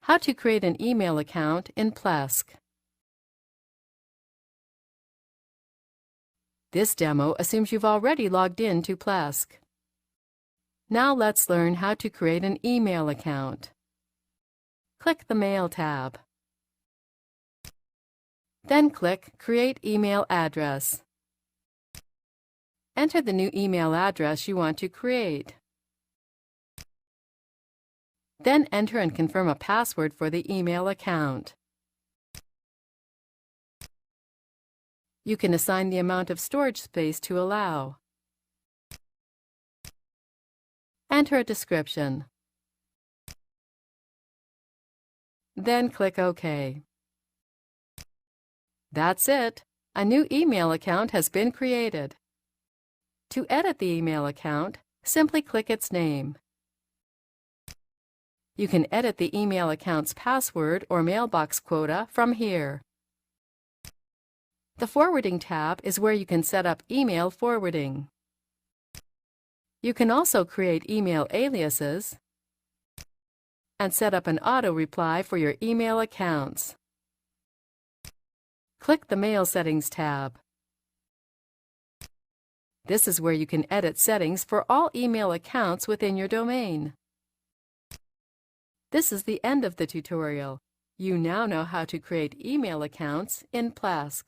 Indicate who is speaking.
Speaker 1: How to create an email account in Plesk. This demo assumes you've already logged in to Plesk. Now let's learn how to create an email account. Click the Mail tab. Then click Create Email Address. Enter the new email address you want to create. Then enter and confirm a password for the email account. You can assign the amount of storage space to allow. Enter a description. Then click OK. That's it. A new email account has been created. To edit the email account, simply click its name. You can edit the email account's password or mailbox quota from here. The Forwarding tab is where you can set up email forwarding. You can also create email aliases and set up an auto-reply for your email accounts. Click the Mail Settings tab. This is where you can edit settings for all email accounts within your domain. This is the end of the tutorial. You now know how to create email accounts in Plesk.